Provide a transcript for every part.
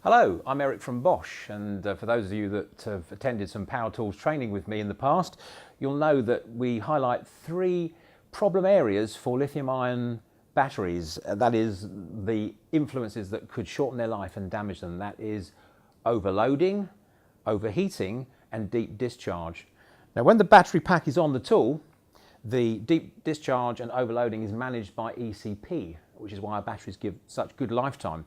Hello, I'm Eric from Bosch, and for those of you that have attended some power tools training with me in the past, you'll know that we highlight 3 problem areas for lithium-ion batteries. That is the influences that could shorten their life and damage them. That is overloading, overheating, and deep discharge. Now, when the battery pack is on the tool, the deep discharge and overloading is managed by ECP, which is why our batteries give such good lifetime.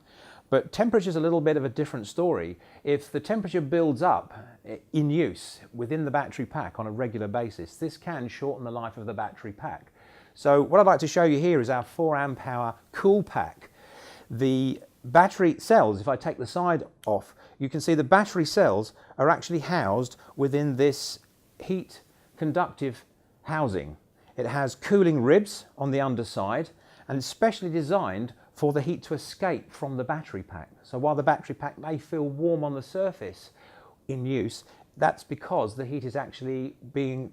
But temperature is a little bit of a different story. If the temperature builds up in use within the battery pack on a regular basis, this can shorten the life of the battery pack. So what I'd like to show you here is our 4 amp hour CoolPack. The battery cells, if I take the side off, you can see the battery cells are actually housed within this heat conductive housing. It has cooling ribs on the underside and it's specially designed for the heat to escape from the battery pack. So while the battery pack may feel warm on the surface in use, that's because the heat is actually being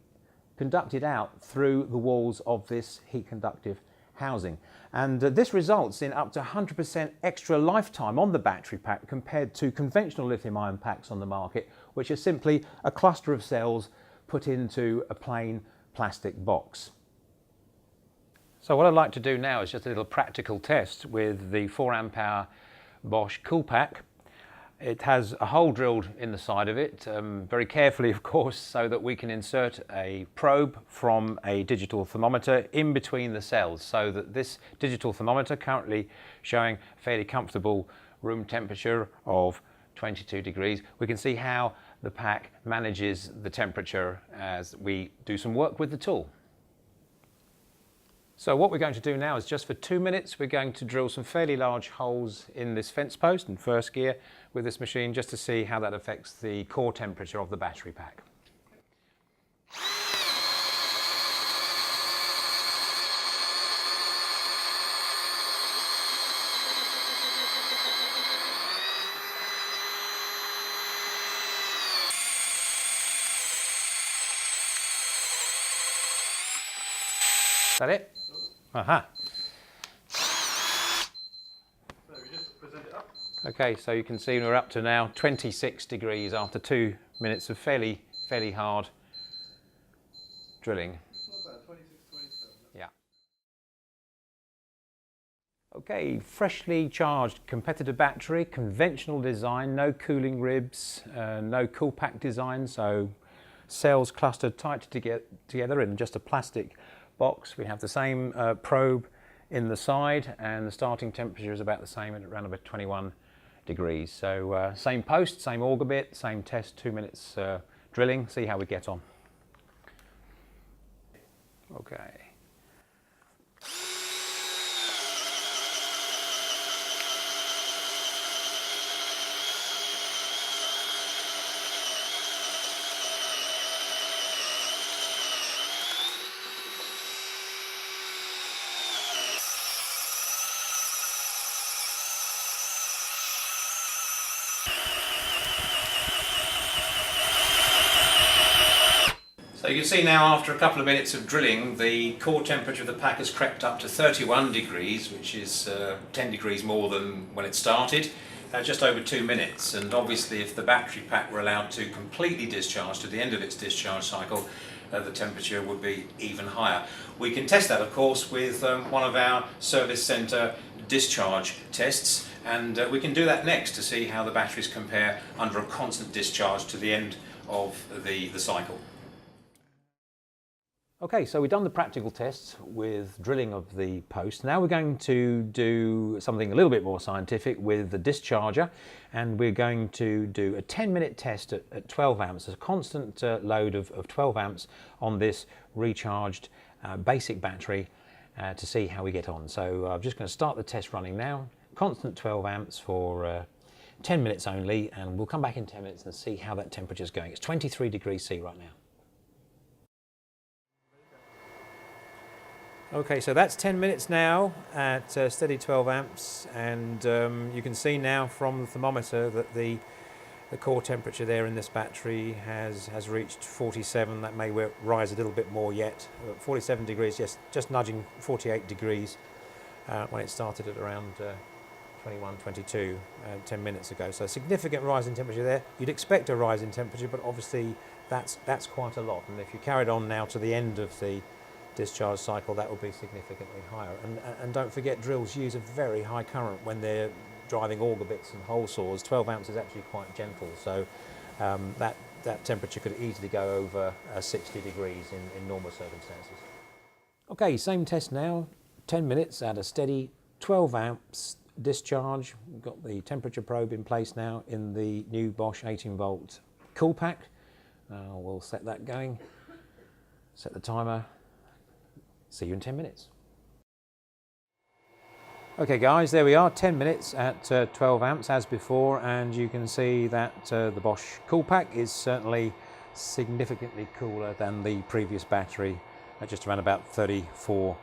conducted out through the walls of this heat conductive housing. And this results in up to 100% extra lifetime on the battery pack compared to conventional lithium-ion packs on the market, which are simply a cluster of cells put into a plain plastic box. So what I'd like to do now is just a little practical test with the 4 amp hour Bosch CoolPack. It has a hole drilled in the side of it, very carefully of course, so that we can insert a probe from a digital thermometer in between the cells, so that this digital thermometer, currently showing fairly comfortable room temperature of 22 degrees, we can see how the pack manages the temperature as we do some work with the tool. So what we're going to do now is just for 2 minutes we're going to drill some fairly large holes in this fence post in first gear with this machine, just to see how that affects the core temperature of the battery pack. Is that it? Aha. Okay, so you can see we're up to now 26 degrees after 2 minutes of fairly hard drilling. Not bad, 26, 27. Yeah. Okay, freshly charged competitor battery, conventional design, no cooling ribs, no CoolPack design, so cells clustered tight together in just a plastic box. We have the same probe in the side, and the starting temperature is about the same at around about 21 degrees. So same post, same auger bit, same test, 2 minutes drilling, see how we get on. Okay. So you can see now, after a couple of minutes of drilling, the core temperature of the pack has crept up to 31 degrees, which is 10 degrees more than when it started, just over 2 minutes. And obviously if the battery pack were allowed to completely discharge to the end of its discharge cycle, the temperature would be even higher. We can test that of course with one of our service centre discharge tests, and we can do that next to see how the batteries compare under a constant discharge to the end of the cycle. Okay, so we've done the practical tests with drilling of the post. Now we're going to do something a little bit more scientific with the discharger, and we're going to do a 10-minute test at 12 amps, a constant load of 12 amps on this recharged basic battery to see how we get on. So I'm just going to start the test running now, constant 12 amps for 10 minutes only, and we'll come back in 10 minutes and see how that temperature is going. It's 23 degrees C right now. Okay, so that's 10 minutes now at steady 12 amps, and you can see now from the thermometer that the core temperature there in this battery has reached 47. That may rise a little bit more yet. 47 degrees, just nudging 48 degrees when it started at around 21, 22 10 minutes ago. So a significant rise in temperature there. You'd expect a rise in temperature, but obviously that's quite a lot. And if you carried on now to the end of the discharge cycle, that will be significantly higher. And don't forget, drills use a very high current when they're driving auger bits and hole saws. 12 amps is actually quite gentle, so that temperature could easily go over 60 degrees in normal circumstances. Okay, same test now, 10 minutes at a steady 12 amps discharge. We've got the temperature probe in place now in the new Bosch 18 volt CoolPack. We'll set that going, set the timer. See you in 10 minutes. Okay guys, there we are, 10 minutes at 12 amps as before, and you can see that the Bosch CoolPack is certainly significantly cooler than the previous battery at just around about 34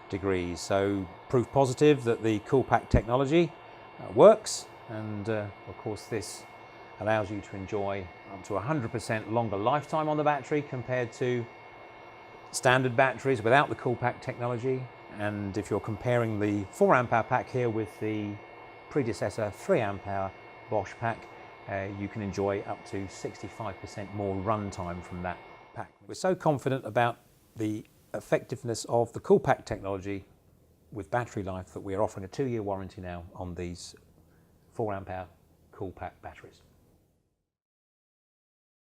degrees. So proof positive that the CoolPack technology works, and of course this allows you to enjoy up to 100% longer lifetime on the battery compared to standard batteries without the CoolPack technology. And if you're comparing the 4 amp hour pack here with the predecessor 3 amp hour Bosch pack, you can enjoy up to 65% more runtime from that pack. We're so confident about the effectiveness of the CoolPack technology with battery life that we are offering a 2-year warranty now on these 4 amp hour CoolPack batteries.